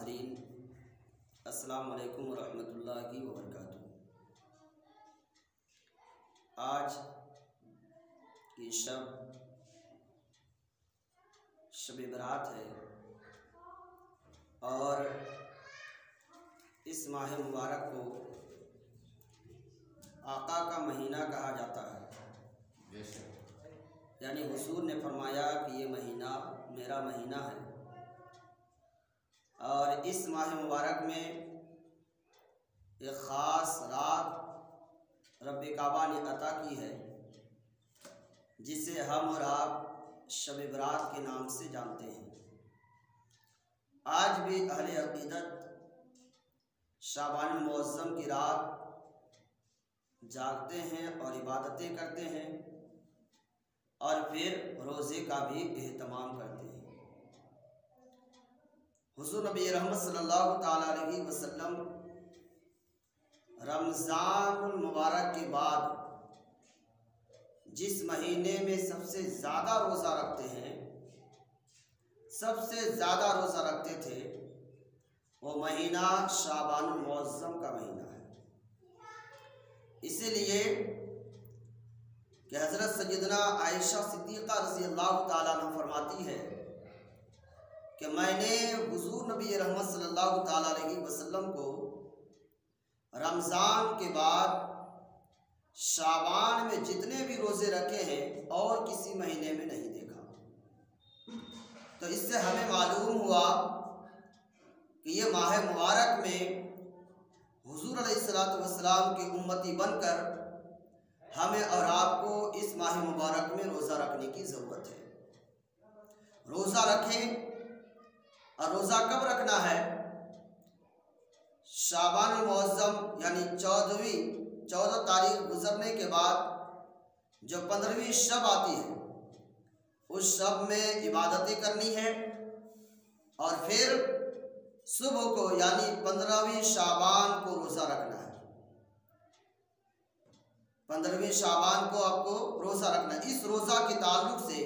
नाज़रीन, अस्सलाम वालेकुम रहमतुल्लाहि व बरकातुहू। आज की शब बरात है और इस माह मुबारक को आका का महीना कहा जाता है। यानी हुजूर ने फरमाया कि ये महीना मेरा महीना है और इस माह मुबारक में एक ख़ास रात रब काबा ने अता की है, जिसे हम और आप शब बरात के नाम से जानते हैं। आज भी अहले अक़ीदत शाबान मुअज़्ज़म की रात जागते हैं और इबादतें करते हैं और फिर रोज़े का भी एहतमाम करते हैं। हुज़ूर नबी रहमत सल्लल्लाहु ताला अलैहि वसल्लम रमज़ानुल मुबारक के बाद जिस महीने में सबसे ज़्यादा रोज़ा रखते हैं, सबसे ज़्यादा रोज़ा रखते थे, वो महीना शाबानुल मुअज़्ज़म का महीना है। इसीलिए कि हज़रत सय्यदना आयशा सिद्दीक़ा रज़ी अल्लाह ताला अन्हा फरमाती है कि मैंने हुज़ूर नबी रहमत सल्लल्लाहु ताला अलैहि वसल्लम को रमज़ान के बाद शाबान में जितने भी रोज़े रखे हैं और किसी महीने में नहीं देखा। तो इससे हमें मालूम हुआ कि ये माह मुबारक में हुज़ूर अलैहिस्सलातु वस्सलाम की उम्मती बनकर हमें और आपको इस माह मुबारक में रोज़ा रखने की ज़रूरत है। रोज़ा रखें, और रोज़ा कब रखना है? शाबानुल मुअज़्ज़म यानी 14 तारीख गुजरने के बाद जो 15वीं शब आती है, उस शब में इबादतें करनी है और फिर सुबह को यानी 15वीं शाबान को रोज़ा रखना है। 15वीं शाबान को आपको रोज़ा रखना है। इस रोज़ा के ताल्लुक़ से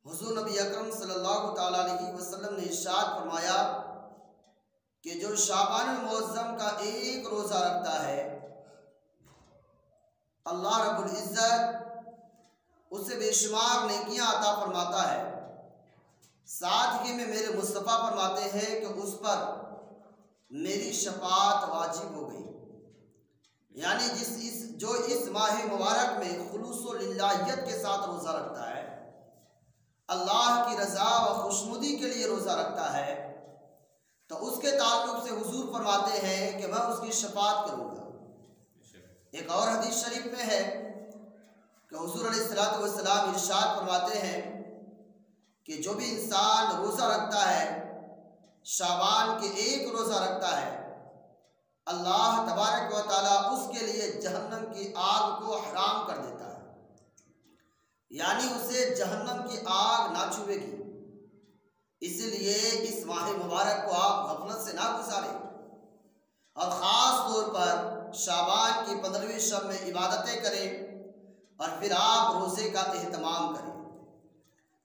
हुज़ूर नबी अकरम सल्लल्लाहु ताला अलैहि वसल्लम ने इरशाद फरमाया कि जो शाबानुल मुअज़्ज़म का एक रोज़ा रखता है, अल्लाह रब्बुल इज़्ज़त उसे बेशुमार नेकियां अता फरमाता है। साथ ही में मेरे मुस्तफ़ा फरमाते हैं कि उस पर मेरी शफ़ाअत वाजिब हो गई। यानी जो इस माह मुबारक में खुलूस व लिल्लाहियत के साथ रोज़ा रखता है, अल्लाह की रज़ा व खुशनुदी के लिए रोज़ा रखता है, तो उसके ताल्लुक़ से हुजूर फरमाते हैं कि मैं उसकी शफ़ाअत करूँगा। एक और हदीस शरीफ में है कि हुजूर अलैहिस्सलातु वस्सलाम इरशाद फरमाते हैं कि जो भी इंसान रोज़ा रखता है, शाबान के एक रोज़ा रखता है, अल्लाह तबारक व तआला उसके लिए जहन्नम की आग को हराम कर देता है। यानी उसे जहन्नम की आग ना छुएगी। इसलिए इस माह मुबारक को आप गफलत से ना गुजारें और ख़ास तौर पर शाबान की 15वीं शब में इबादतें करें और फिर आप रोज़े का एहतमाम करें।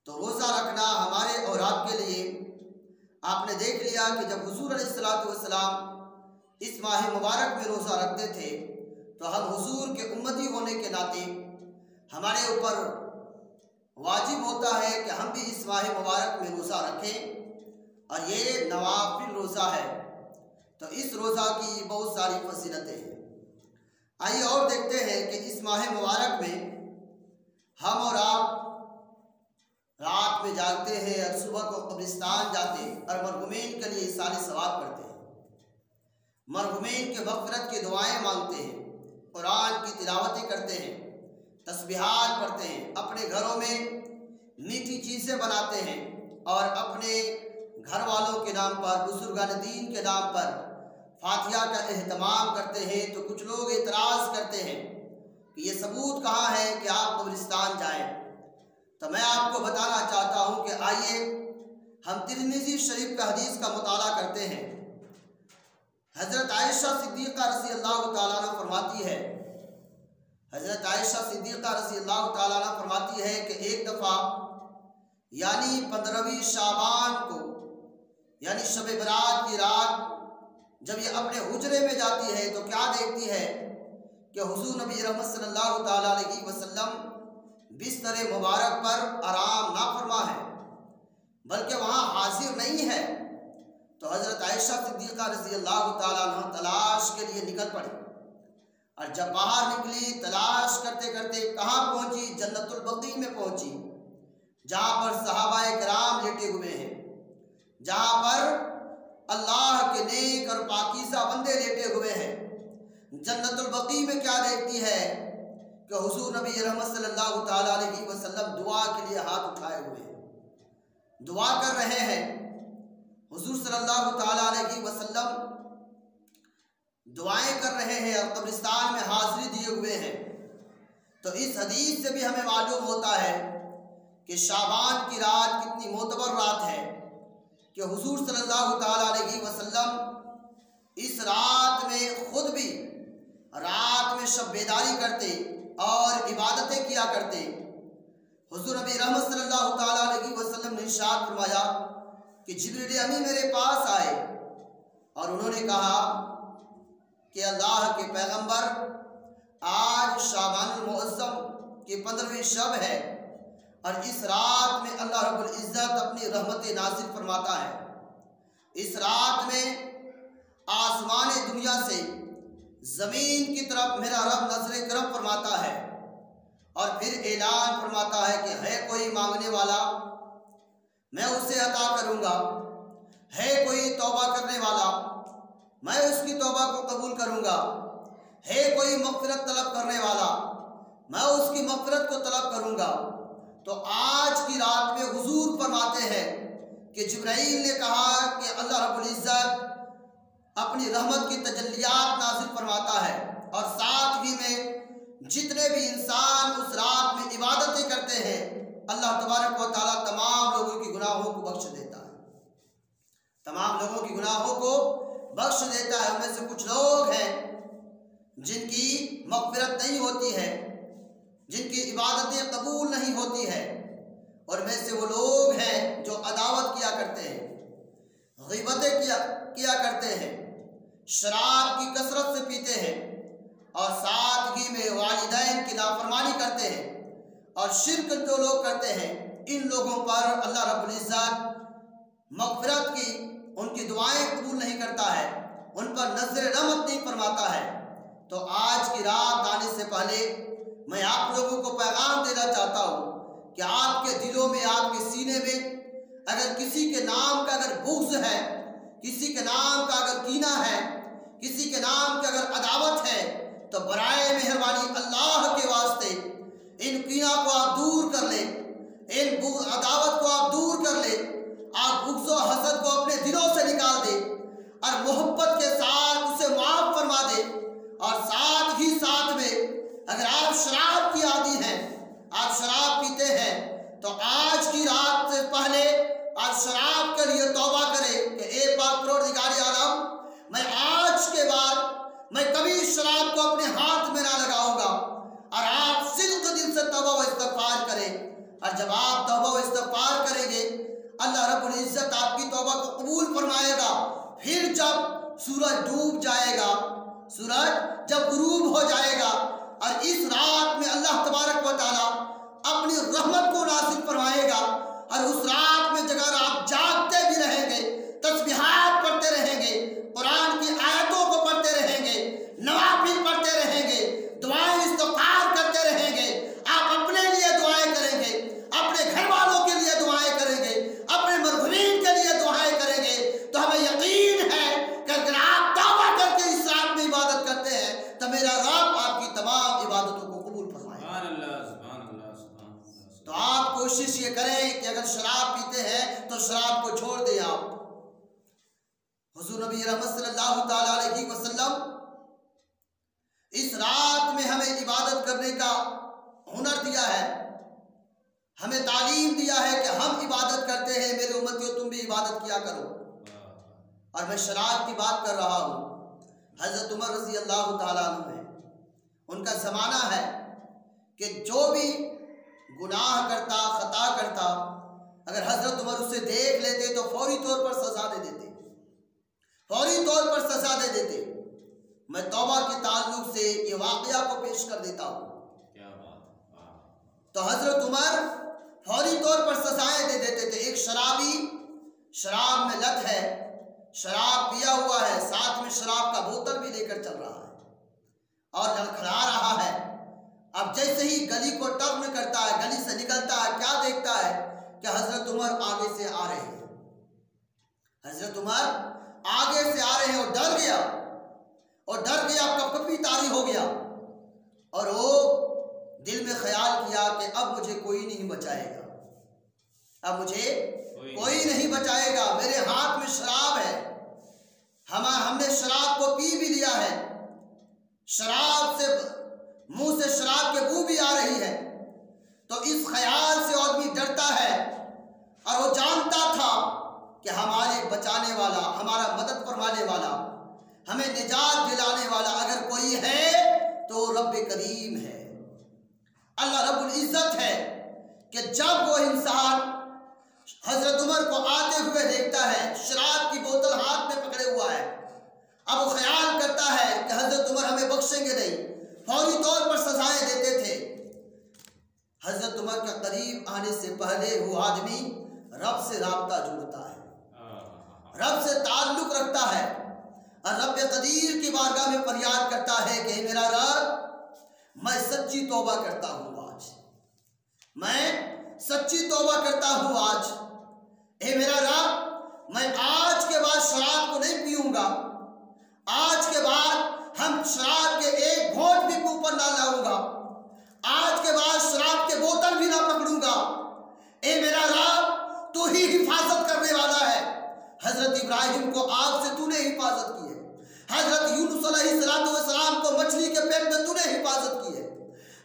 तो रोज़ा रखना हमारे और आपके लिए, आपने देख लिया कि जब हुजूर अलैहिस्सलातु वस्सलाम इस माह मुबारक में रोज़ा रखते थे, तो हम हुजूर के उम्मती होने के नाते हमारे ऊपर वाजिब होता है कि हम भी इस माह मुबारक में रोज़ा रखें और ये नवाफिल रोज़ा है, तो इस रोज़ा की बहुत सारी फजीलतें हैं। आइए और देखते हैं कि इस माह मुबारक में हम और आप रात में जागते हैं और सुबह को कब्रिस्तान जाते हैं और मरहुमीन के लिए इसाले सवाब करते हैं, मरहुमीन के मग़फ़िरत की दुआएं मांगते हैं, कुरान की तिलावतें करते हैं, तस्बीहात पढ़ते हैं, अपने घरों में मीठी चीज़ें बनाते हैं और अपने घर वालों के नाम पर, बुजुर्गान दीन के नाम पर फातिहा का एहतमाम करते हैं। तो कुछ लोग एतराज़ करते हैं कि ये सबूत कहाँ है कि आप कब्रिस्तान जाएं। तो मैं आपको बताना चाहता हूँ कि आइए हम तिरमिज़ी शरीफ का हदीस का मुताला करते हैं। हज़रत आयशा सिद्दीक़ा रज़ी अल्लाह ताला अन्हा फरमाती है, हज़रत आयशा सिद्दीक़ा रज़ी अल्लाह ताला अन्हा फरमाती है कि एक दफ़ा यानी 15वीं शाबान को यानी शब बरात की रात जब ये अपने हुजरे में जाती है तो क्या देखती है कि हुजूर नबी रहमत सल्लल्लाहु ताला अलैहि वसल्लम बिस्तर मुबारक पर आराम ना फरमा है, बल्कि वहाँ हाजिर नहीं है। तो हज़रत आयशा सिद्दीक़ा रज़ी अल्लाह ताला अन्हा तलाश के लिए निकल पड़ी, और जब बाहर निकली तलाश करते करते कहाँ पहुँची? जन्नतुल बक़ी में पहुँची, जहाँ पर सहाबाए किराम लेटे हुए हैं, जहाँ पर अल्लाह के नेक और पाकीज़ा बंदे लेटे हुए हैं। जन्नतुल बक़ी में क्या देखती है कि हुजूर नबी रहमत सल्लल्लाहु ताला अलैहि वसल्लम दुआ के लिए हाथ उठाए हुए हैं, दुआ कर रहे हैं। हुजूर सल्लल्लाहु ताला अलैहि वसल्लम दुआएं कर रहे हैं और कब्रिस्तान में हाजिरी दिए हुए हैं। तो इस हदीस से भी हमें मालूम होता है कि शाबान की रात कितनी मोतबर रात है कि हुजूर सल्लल्लाहु ताला अलैहि वसल्लम इस रात में खुद भी रात में शब बेदारी करते और इबादतें किया करते। हुजूर नबी रहमत सल्लल्लाहु ताला अलैहि वसल्लम ने इरशाद फरमाया कि जिब्रील अमीन मेरे पास आए और उन्होंने कहा कि अल्लाह के पैगंबर, आज शाबानुल मुअज़्ज़म की 15वीं शब है और इस रात में अल्लाह रब्बुल इज़्ज़त अपनी रहमतें नाज़िल फरमाता है। इस रात में आसमान दुनिया से ज़मीन की तरफ मेरा रब नज़र करम फरमाता है और फिर ऐलान फरमाता है कि है कोई मांगने वाला, मैं उसे अता करूँगा। है कोई तौबा करने वाला, मैं उसकी तौबा को कबूल करूँगा। है कोई मग़फ़िरत तलब करने वाला, मैं उसकी मग़फ़िरत को तलब करूँगा। तो आज की रात में हुजूर फरमाते हैं कि जिब्राईल ने कहा कि अल्लाह रब्बुल इज़्ज़त अपनी रहमत की तजल्लियात नाज़िल फरमाता है और साथ ही में जितने भी इंसान उस रात में इबादतें करते हैं अल्लाह तबारक व तआला तमाम लोगों की गुनाहों को बख्श देता है, तमाम लोगों की गुनाहों को बख्श देता है। उनमें से कुछ लोग हैं जिनकी मग़फ़िरत नहीं होती है, जिनकी इबादतें कबूल नहीं होती है, और में से वो लोग हैं जो अदावत किया करते हैं, ग़ीबतें किया करते हैं, शराब की कसरत से पीते हैं और साथ ही में वालिदैन की नाफरमानी करते हैं और शिर्क जो लोग करते हैं, इन लोगों पर अल्लाह रब्बुल इज़्ज़त मग़फ़िरत की उनकी दुआएं कबूल नहीं करता है, उन पर नज़र रहमत नहीं फरमाता है। तो आज की रात आने से पहले मैं आप लोगों को पैगाम देना चाहता हूँ कि आपके दिलों में, आपके सीने में अगर किसी के नाम का अगर बुग़्ज़ है, किसी के नाम का अगर कीना है, किसी के नाम की अगर अदावत है, तो बराए मेहरबानी अल्लाह के वास्ते इन कीना को आप दूर कर ले, इन अदावत को आप दूर कर ले, आप बुग़्ज़ व हसद को अपने दिलों से निकाल दे और मोहब्बत के साथ उसे माफ़ फरमा दे। और साथ ही साथ में अगर आप शराब की आदी हैं, आप शराब पीते हैं, तो आज की रात से पहले आप शराब के लिए तौबा करें कि ए पाक परवरदिगार आलम, मैं आज के बाद मैं कभी शराब को अपने हाथ में ना लगाऊंगा। और आप सिद्क़ दिल से तौबा व इस्तिग़फ़ार करें, और जब आप तौबा व इस्तिग़फ़ार करेंगे अल्लाह रब्बुल इज़्ज़त आपकी तौबा को कबूल फरमाएगा। फिर जब सूरज डूब जाएगा, सूरज जब गुरूब हो जाएगा और इस रात में अल्लाह तबारक व तआला अपनी रहमत को नाज़िल फरमाएगा, और उस रात में जगह आप जागते भी रहेंगे, तस्बीहात पढ़ते रहेंगे, कुरान की आयतों को पढ़ते रहेंगे, नवाफिल पढ़ते रहेंगे, दुआएं इस्तिग़फ़ार करते रहेंगे। आप अपने लिए दुआएं करेंगे, अपने घर वालों के लिए दुआएं करेंगे, अपने मरहुमीन के लिए दुआएं करेंगे। तो हमें यकीन है कि अगर आप तौबा करके इस रात में इबादत करते हैं तो मेरा रब आपकी तमाम इबादतों को कबूल फरमाएगा। तो आप कोशिश ये करें कि अगर शराब पीते हैं तो शराब को छोड़ दें। आप हुजूर नबी रहमत सल्लल्लाहु ताला अलैहि वसल्लम इस रात में हमें इबादत करने का हुनर दिया है, हमें तालीम दिया है कि हम इबादत करते हैं, मेरे उम्मतियों तुम भी इबादत किया करो। और मैं शराब की बात कर रहा हूँ, हज़रत उमर रज़ी अल्लाह ताला अन्हु है, उनका ज़माना है कि जो भी गुनाह करता, ख़ता करता, अगर हज़रत उमर उसे देख लेते तो फौरी तौर पर सज़ा दे देते। तौर पर सजा दे देते। मैं तौबा के ताल्लुक से ये वाकया को पेश कर देता हूँ। क्या बात। तो हजरत उमर फौरी तौर पर सजाएं दे देते थे। एक शराबी शराब में लत है, शराब पिया हुआ है, साथ में शराब का बोतल भी लेकर चल रहा है और लड़खड़ा रहा है। अब जैसे ही गली को टर्न करता है, गली से निकलता है, क्या देखता है कि हजरत उमर आगे से आ रहे हैं। हजरत उमर आगे से आ रहे हैं और डर गया, कपकपी तारी हो गया और वो दिल में ख्याल किया कि अब मुझे कोई नहीं बचाएगा, अब मुझे कोई नहीं बचाएगा। मेरे हाथ में शराब है, हमने शराब को पी भी लिया है, शराब से मुंह से शराब के बू भी आ रही है। तो इस ख्याल से आदमी डरता है और वो जानता था कि हमारे बचाने वाला, हमारा मदद फरमाने वाला, हमें निजात दिलाने वाला अगर कोई है तो रब करीम है, अल्लाह रब्बुल इज्जत है। कि जब वो इंसान हजरत उमर को आते हुए देखता है, शराब की बोतल हाथ में पकड़े हुआ है, अब वो ख्याल करता है कि हजरत उमर हमें बख्शेंगे नहीं, फौरी तौर पर सजाएं देते थे। हजरत उमर के करीब आने से पहले वो आदमी रब से राब्ता जोड़ता है, रब से ताल्लुक रखता है और रब कदीर की बारगाह में फरियाद करता है कि मेरा रब, मैं सच्ची तौबा करता हूँ आज, मैं सच्ची तौबा करता हूँ आज। हे मेरा रब, मैं आज के बाद शराब को नहीं पीऊंगा, आज के बाद हम शराब के एक घोंट भी ऊपर ना लाऊंगा, आज के बाद शराब के बोतल भी ना पकड़ूंगा। ए मेरा रब, तू ही हिफाजत करने वाला है। हजरत इब्राहिम को आग से तूने हिफाजत की है, हजरत यूनुस अलैहिस्सलाम को मछली के पेट में तूने हिफाजत की है,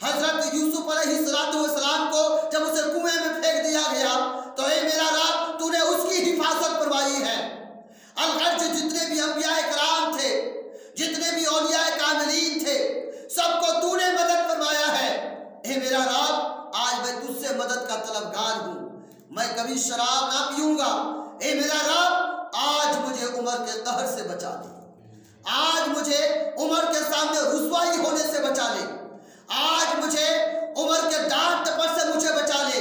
हजरत यूसुफ अलैहिस्सलाम को जब उसे कुएं में फेंक दिया गया तो ए मेरा रब, तूने उसकी हिफाजत करवाई है। अलगर्ज जितने भी अंबियाए कराम थे, जितने भी औलियाए कामिलीन थे, सबको तूने मदद फरमाया है। हे मेरा रब, आज मैं तुझसे मदद का तलबगार हूँ, मैं कभी शराब ना पीऊंगा। ए मेरा रब, आज मुझे उमर के कहर से बचा ले, आज मुझे उमर के सामने रुसवाई होने से बचा ले, आज मुझे उमर के डांट टपट से मुझे बचा ले।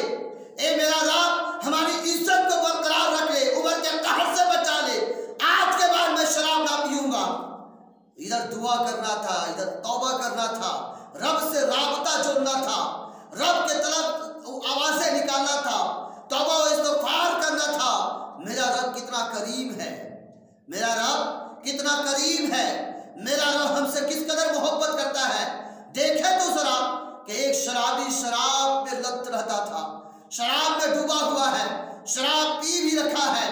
ए मेरा रब, हमारी इज्जत को बरकरार रख ले, उमर के कहर से बचा ले, आज के बाद मैं शराब ना पीऊंगा। इधर दुआ करना था, इधर तौबा करना था, रब से राबता जोड़ना था, रब के तरफ आवाजें निकालना था, तौबा व इस्तिग़फ़ार करना था। मेरा रब कितना करीम है, मेरा रब कितना करीम है, मेरा रब हमसे किस कदर मोहब्बत करता है। देखे तो जरा कि एक शराबी शराब में लत रहता था, शराब में डूबा हुआ है, शराब पी भी रखा है,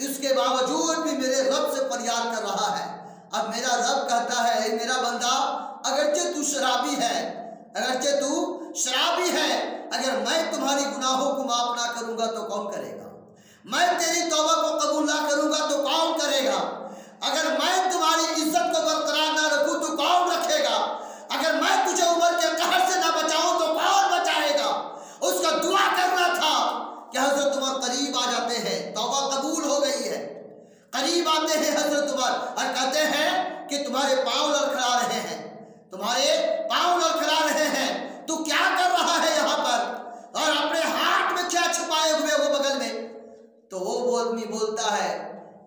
इसके बावजूद भी मेरे रब से फरियाद कर रहा है। अब मेरा रब कहता है, मेरा बंदा, अगरचे तू शराबी है, अगरचे तू शराबी है, अगर मैं तुम्हारी गुनाहों को माफ ना करूंगा तो कौन करेगा, मैं तेरी तौबा को कबूल ना करूंगा तो कौन करेगा, अगर मैं तुम्हारी इज्जत को बरकरार ना रखूं तो कौन रखेगा, अगर मैं तुझे उमर के कहर से ना बचाऊं तो कौन बचाएगा। उसका दुआ करना था कि हजरत उमर करीब आ जाते हैं, तौबा कबूल हो गई है, करीब आते हैं हजरत उमर और कहते हैं कि तुम्हारे पांव लड़खड़ा रहे हैं, तुम्हारे पांव लड़खड़ा रहे हैं, तू क्या कर रहा है यहाँ पर, और अपने हाथ में क्या छुपाए हुए वो बगल में। तो वो आदमी बोलता है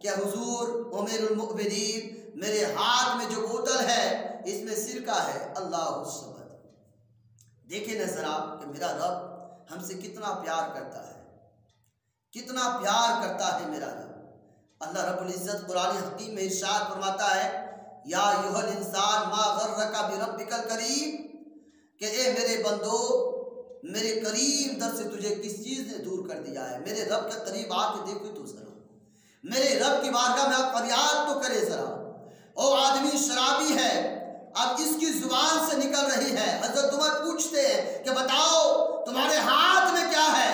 कि हुजूर उमीरुल मुमिनीन, मेरे हाथ में जो बोतल है इसमें सिरका है, अल्लाह समद। देखे न जरा कि मेरा रब हमसे कितना प्यार करता है, कितना प्यार करता है मेरा रब। अल्लाह रब्बुल इज्जत कुरान हकीम में इरशाद फरमाता है, या अय्युहल इंसान मा गर्रका बिरब्बिकल करीम, कि ए मेरे बंदो, मेरे करीम दर से तुझे किस चीज ने दूर कर दिया है। मेरे रब के करीब आके देखो तो जरा, मेरे रब की बारगाह में आप फरियाद तो करे जरा। ओ आदमी शराबी है, अब इसकी जुबान से निकल रही है, हजरत उमर पूछते हैं कि बताओ तुम्हारे हाथ में क्या है,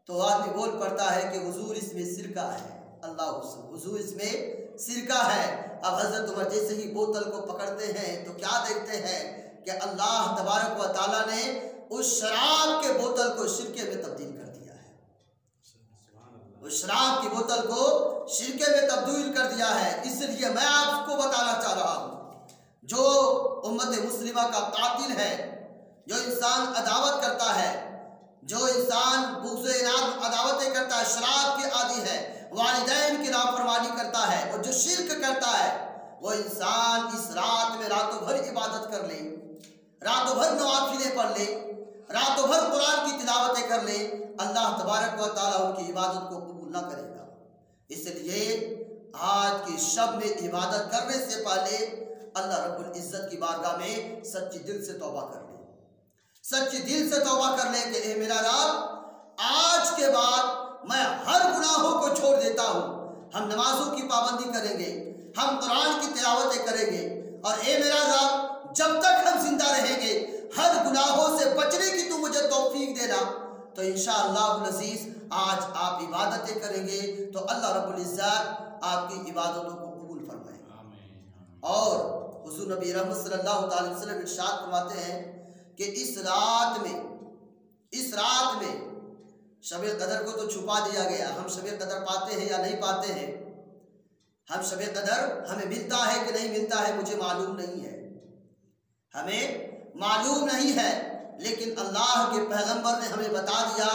तो आदमी बोल पड़ता है कि हुजूर इसमें सिरका है, अल्लाह हुजूर इसमें सिरका है। अब हजरत उमर जैसे ही बोतल को पकड़ते हैं तो क्या देखते हैं कि अल्लाह तबारक व तआला ने उस शराब के बोतल को सिरके में तब्दील कर दिया है, उस शराब की बोतल को सिरके में तब्दील कर दिया है। इसलिए मैं आपको बताना चाह रहा हूँ, जो उम्मत मुस्लिमा का कातिल है, जो इंसान अदावत करता है, जो इंसान बुग़्ज़ इनाद अदावतें करता है, शराब के आदी है, वालिदैन की नाफरमानी करता है और जो शिर्क करता है, वो इंसान इस रात में रातों भर इबादत कर ले, रातों भर नवाफिलें पढ़ ले, रातों भर कुरान की तिलावतें कर ले, अल्लाह तबारक व तआला उनकी इबादत को कबूल ना करेगा। इसलिए आज की शब में इबादत करने से पहले अल्लाह रब्बुल इज्जत की बारगाह में सच्ची दिल से तौबा कर ले, सच्ची दिल से तौबा कर ले कि ए मेरा रब, आज के बाद मैं हर गुनाहों को छोड़ देता हूँ। हम नमाजों की पाबंदी करेंगे, हम कुरान की तिलावतें करेंगे और ए मेरा रब, जब तक हम जिंदा रहेंगे हर गुनाहों से बचने की तू मुझे तौफीक देना। तो इंशाअल्लाह अज़ीज़ आज आप इबादतें करेंगे तो अल्लाह रब्बुल इज्जत आपकी इबादतों को कबूल फरमाएगा। और हुज़ूर नबी रहमत सल्लल्लाहु अलैहि वसल्लम इरशाद फरमाते हैं कि इस रात में शब कदर को तो छुपा दिया गया। हम शब कदर पाते हैं या नहीं पाते हैं, हम शब कदर हमें मिलता है कि नहीं मिलता है मुझे मालूम नहीं है, हमें मालूम नहीं है, लेकिन अल्लाह के पैगंबर ने हमें बता दिया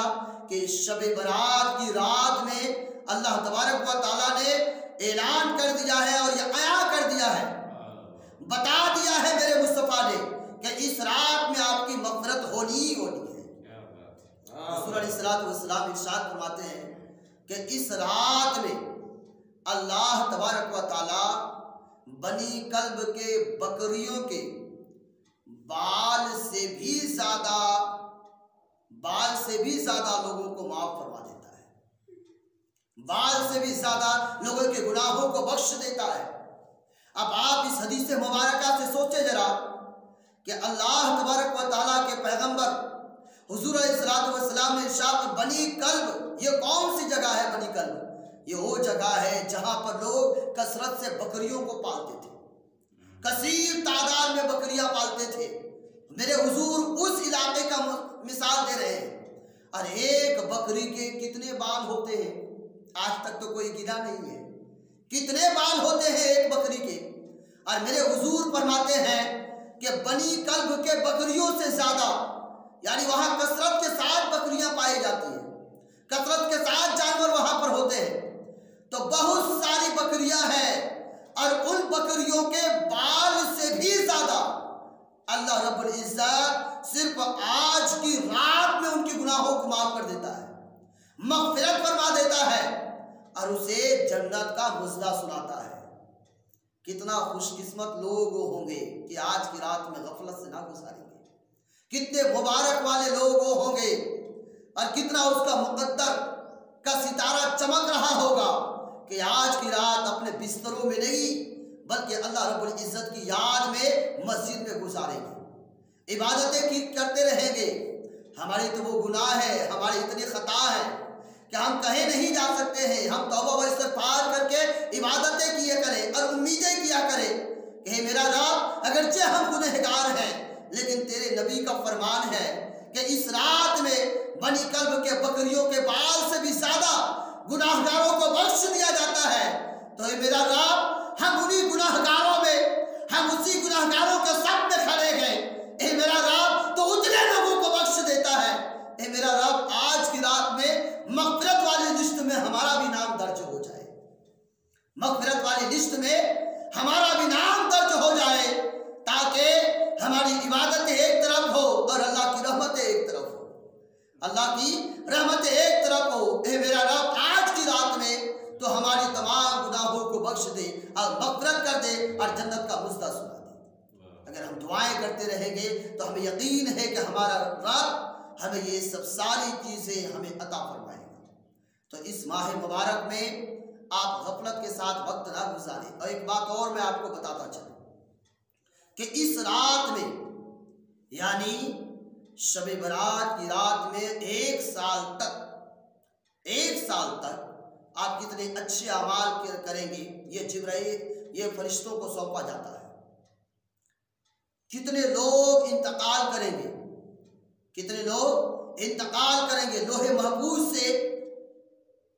कि शब बरात की रात में अल्लाह तबारक व तआला ने ऐलान कर दिया है और यह आया कर दिया है, बता दिया है मेरे मुस्तफ़ा ने कि इस रात में आपकी मग़फ़िरत होनी ही होनी है। रसूल अलैहिस्सलातु वस्सलाम इरशाद फरमाते हैं कि इस रात में अल्लाह तबारक व तआला बनी कल्ब के बकरियों के बाल से भी ज्यादा लोगों को माफ फरमा देता है, बाल से भी ज्यादा लोगों के गुनाहों को बख्श देता है। अब आप इस हदीस मुबारका से सोचे जरा कि अल्लाह तबारक व तआला के पैगंबर हुजूर अलैहिस्सलातु वस्सलाम ने इरशाद, बनी कल्ब, ये कौन सी जगह है? बनी कल्ब ये वो जगह है जहां पर लोग कसरत से बकरियों को पालते थे, कसीर तादाद में बकरियां पालते थे। मेरे हुजूर उस इलाके का मिसाल दे रहे हैं। और एक बकरी के कितने बाल होते हैं? आज तक तो कोई गिना नहीं है, कितने बाल होते हैं एक बकरी के। और मेरे हुजूर फरमाते हैं कि बनी कल्ब के बकरियों से ज्यादा, यानी वहां कसरत के साथ बकरियां पाई जाती हैं, कसरत के साथ जानवर वहां पर होते हैं, तो बहुत सारी बकरियां हैं और उन बकरियों के बाल से भी ज्यादा अल्लाह रब्बुल इज्जत सिर्फ आज की रात में उनके गुनाहों को माफ कर देता है, मग़फ़िरत फरमा देता है और उसे जन्नत का मुज़्ज़ा सुनाता है। कितना खुशकिस्मत लोग होंगे कि आज की रात में गफलत से ना गुजारेंगे, कितने मुबारक वाले लोग होंगे और कितना उसका मुक़द्दर का सितारा चमक रहा होगा कि आज की रात अपने बिस्तरों में नहीं बल्कि अल्लाह रब्बुल इज्जत की याद में मस्जिद में गुजारेंगे, इबादतें की करते रहेंगे। हमारी तो वो गुनाह है, हमारी इतनी खता है कि हम कहीं नहीं जा सकते हैं। हम तौबा व इस्तिग़फ़ार करके इबादतें किया करें और उम्मीदें किया करें कि मेरा रब, अगरचे हम गुनहगार हैं लेकिन तेरे नबी का फरमान है कि इस रात में बनी कल्ब के बकरियों के बाल से भी ज्यादा गुनाहगारों को बख्श दिया जाता है। तो मेरा रब, हम उन्हीं गुनाहगारों में, हम उसी गुनाहगारों के साथ में खड़े हैं। ए मेरा रब, तो उतने लोगों को बख्श देता है। ए मेरा रब, आज की रात में मग़फ़िरत वाली लिस्ट में हमारा भी नाम दर्ज हो जाए, मग़फ़िरत वाली लिस्ट में हमारा भी नाम दर्ज हो जाए, ताकि हमारी इबादतें एक तरफ हो और अल्लाह की रहमतें एक तरफ हो, अल्लाह की रहमतें एक तरफ हो। ए मेरा रब, आज की रात में तो हमारी तमाम गुनाहों को बख्श दे और मग़फ़िरत कर दे और जन्नत का मुज़्ज़ा सुना दे। अगर हम दुआएं करते रहेंगे तो हमें यकीन है कि हमारा रब हमें ये सब सारी चीज़ें हमें अता फरमाएगा। तो इस माह मुबारक में आप गफलत के साथ वक्त ना गुजारें। और एक बात और मैं आपको बताता चलूं कि इस रात में, यानी शब बरात की रात में एक साल तक आप कितने अच्छे अमाल करेंगे, ये जिब्राइल, ये फरिश्तों को सौंपा जाता है। कितने लोग इंतकाल करेंगे, कितने लोग इंतकाल करेंगे। लोहे महफूज से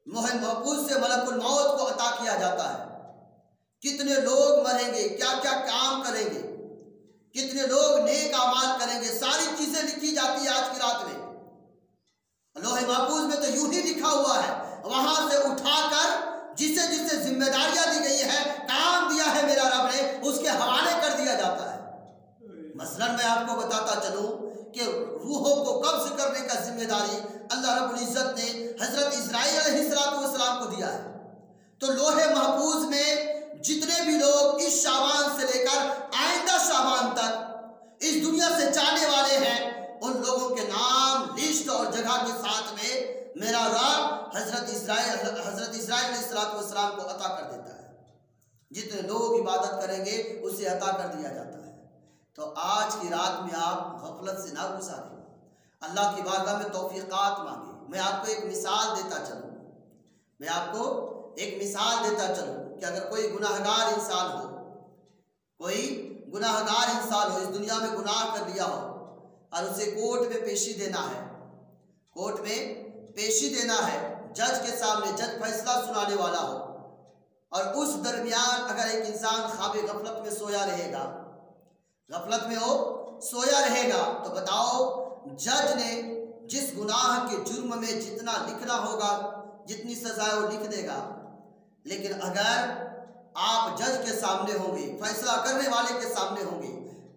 मलकुल मौत को अता किया जाता है। कितने लोग मरेंगे, क्या क्या काम करेंगे, कितने लोग नेक अमाल करेंगे, सारी चीजें लिखी जाती है आज की रात में। लोहे महफूज में तो यूं ही लिखा हुआ है, वहां से उठाकर जिसे जिसे जिम्मेदारियां दी गई है, काम दिया है मेरा रब ने, उसके हवाले कर दिया जाता है। मसलन मैं आपको बताता चलूं कि रूहों को कब्ज करने का जिम्मेदारी अल्लाह रब्बुल इज्जत ने हजरत इस्राईल अलैहिस्सलाम को दिया है। तो लोहे महफूज में जितने भी लोग इस शाबान से लेकर आइंदा शाबान तक इस दुनिया से जाने वाले हैं, उन लोगों के नाम, लिस्ट और जगह के साथ में मेरा रब हजरत इस्राईल अलैहिस्सलाम को अता कर देता है। जितने लोग इबादत करेंगे उसे अता कर दिया जाता है। तो आज की रात में आप गफलत से ना गुजारें, अल्लाह की बारगाह में तौफीकात मांगे। मैं आपको एक मिसाल देता चलूँ कि अगर कोई गुनाहगार इंसान हो, इस दुनिया में गुनाह कर लिया हो और उसे कोर्ट में पेशी देना है, जज के सामने, जज फैसला सुनाने वाला हो, और उस दरमियान अगर एक इंसान ख्वाब गफलत में सोया रहेगा, तो बताओ जज ने जिस गुनाह के जुर्म में जितना लिखना होगा, जितनी सजा है वो लिख देगा। लेकिन अगर आप जज के सामने होंगे, फैसला करने वाले के सामने होंगे,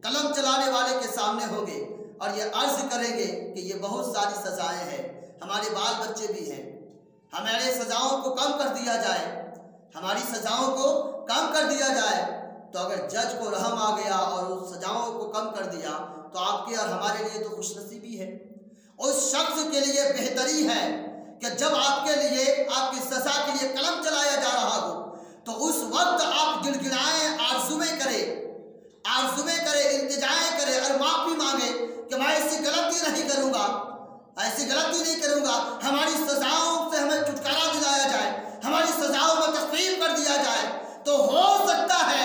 कलम चलाने वाले के सामने होंगे और ये अर्ज करेंगे कि ये बहुत सारी सजाएं हैं, हमारे बाल बच्चे भी हैं, हमारे सजाओं को कम कर दिया जाए, तो अगर जज को रहम आ गया और उस सजाओं को कम कर दिया, तो आपके और हमारे लिए तो खुशनसीबी है। उस शख्स के लिए बेहतरी है कि जब आपके लिए, आपकी सजा के लिए कलम चलाया जा रहा हो, तो उस वक्त आप गिड़गिड़ाएं, आरज़ुमें करें, इल्तिजाएं करें और माफी मांगे कि मैं ऐसी गलती नहीं करूंगा, हमारी सजाओं से हमें छुटकारा दिलाया जाए, हमारी सजाओं में तखफीफ कर दिया जाए। तो हो सकता है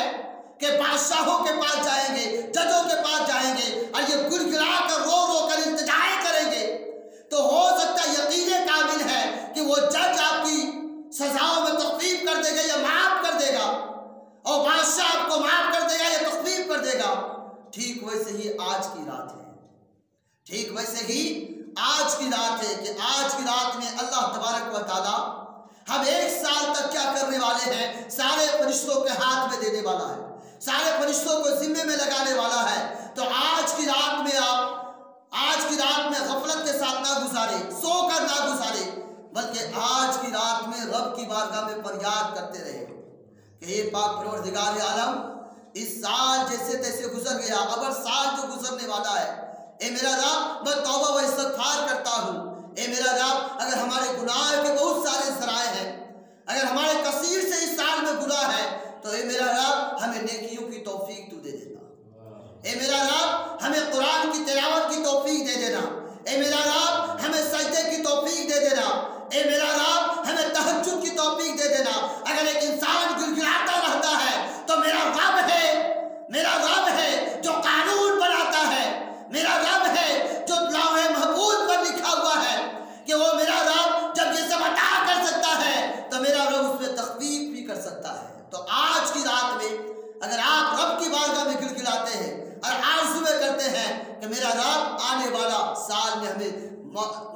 कि बादशाहों के पास जाएंगे, जजों के पास जाएंगे और ये गिड़गिड़ा कर, रो कर इल्तिजाएं करेंगे, तो हो सकता है, यकीन काबिल है कि वो जज आपकी सजाओं में तखफीफ कर देगा या माफ कर देगा, और बादशाह आपको माफ कर देगा या तखफीफ कर देगा। ठीक वैसे ही आज की रात है कि आज की रात में अल्लाह तबारक व तआला हम 1 साल तक क्या करने वाले हैं, सारे फरिश्तों के हाथ में देने वाला है, सारे फरिश्तों को जिम्मे में लगाने वाला है। तो आज की रात में गफलत के साथ ना गुजारे, सोकर ना गुजारे, बल्कि आज की रात में रब की बारगाह में फरियाद करते रहे कि हे पाक परवरदिगार आलम, इस साल जैसे तैसे गुजर गया, अब साल जो गुजरने वाला है, ए मेरा रब, मैं तौबा व इस्तग़फ़ार करता हूँ। ए मेरा रब, अगर हमारे गुनाह के बहुत सारे ज़राए हैं, अगर हमारे कसीर से इस साल में गुनाह है, तो ए मेरा रब, हमें नेकियों की तौफीक तू दे देना। ए मेरा रब, हमें कुरान की तिलावत की तौफीक दे देना। ए मेरा रब, हमें सजदे की तौफीक दे देना। ए मेरा रब, हमें तहज्जुद की तौफीक दे देना। अगर एक इंसान गिड़गिड़ाता रहता है, तो मेरा रब है जो कानून बनाता है, मेरा रब है जो लौहे महफूज पर लिखा हुआ है कि वो मेरा रब जब ये सब अता कर सकता है, तो मेरा रब उसमें तखफीफ भी कर सकता है। तो आज की रात में अगर आप रब की बारगाह में गिड़गिड़ाते हैं और आरज़ू करते हैं कि मेरा रब आने वाला साल में हमें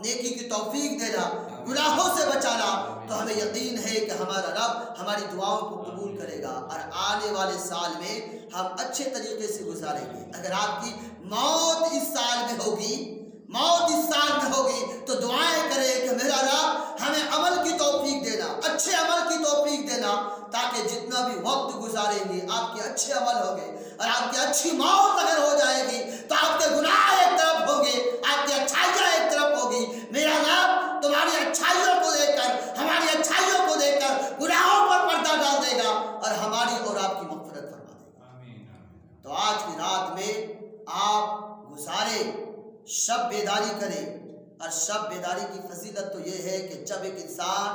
नेकी की तौफीक देना, गुनाहों से बचाना, तो हमें यकीन है कि हमारा रब हमारी दुआओं को कबूल करेगा और आने वाले साल में हम अच्छे तरीके से गुजारेंगे। अगर आपकी मौत इस साल में होगी, तो दुआएं करें कि मेरा रब हमें अमल की तौफीक देना, अच्छे अमल की तौफीक देना, ताकि जितना भी वक्त गुजारेंगे आपके अच्छे अमल होंगे, और आपकी अच्छी मौत अगर हो जाएगी तो आपके गुनाह एक तरफ होंगे, आपकी अच्छाइयाँ एक तरफ होगी। मेरा रब तुम्हारी अच्छाइयों को देकर, हमारी अच्छाइयों को देकर गुनाहों पर पर्दा डाल देगा और हमारी और आपकी मग़फ़िरत फरमा देगा। तो आज की रात में आप गुजारे, शब बेदारी करें, और शब बेदारी की फजीलत तो ये है कि जब एक इंसान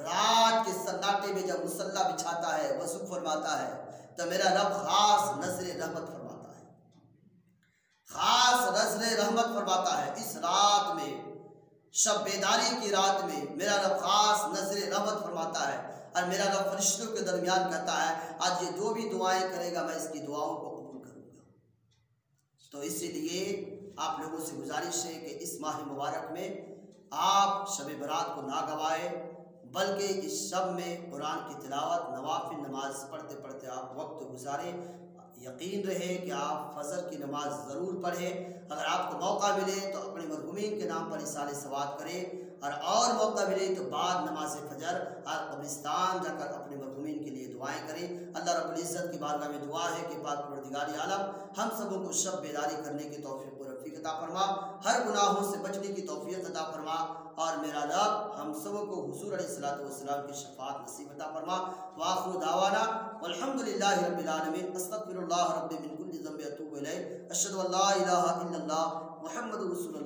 रात के सन्नाटे में जब मुसल्ला बिछाता है, वज़ू फरमाता है, तो मेरा रब खास नज़र रहमत फरमाता है। इस रात में, शब बेदारी की रात में, मेरा रब खास नज़र रहमत फरमाता है और मेरा रब फरिश्तों के दरमियान कहता है आज ये जो भी दुआएं करेगा मैं इसकी दुआओं को कबूल करूँगा। तो इसीलिए आप लोगों से गुजारिश है कि इस माह मुबारक में आप शब बरात को ना गवाए, बल्कि इस शब में कुरान की तिलावत नवाफिल नमाज पढ़ते पढ़ते आप वक्त गुजारें। यकीन रहे कि आप फजर की नमाज ज़रूर पढ़ें। अगर आपको मौका मिले तो अपने मरहूमीन के नाम पर इसाले सवात करें, और मौका मिले तो बाद नमाज फजर और कब्रिस्तान जाकर अपने मरहूमीन के लिए दुआएं करें। अल्लाह रब्बुल इज़्ज़त की बारगाह में दुआ है कि पाक परवरदिगार आलम हम सबों को शब बेदारी करने की तौफीक और रफ़ीक अता फरमा, हर गुनाहों से बचने की तौफीक अता फरमा, और मेरा रब हम सबों को हुज़ूर अलैहिस्सलातु वस्सलाम की शफ़ाअत नसीब अता फरमा। व आखिरु दावाना वल्हम्दुलिल्लाहि रब्बिल आलमीन। अस्तगफिरुल्लाह रब्बी मिन कुल्ली ज़ंबि अतूबु इलैह। अशहदु अल्ला इलाहा इल्लल्लाह मुहम्मदुर रसूलुल्लाह।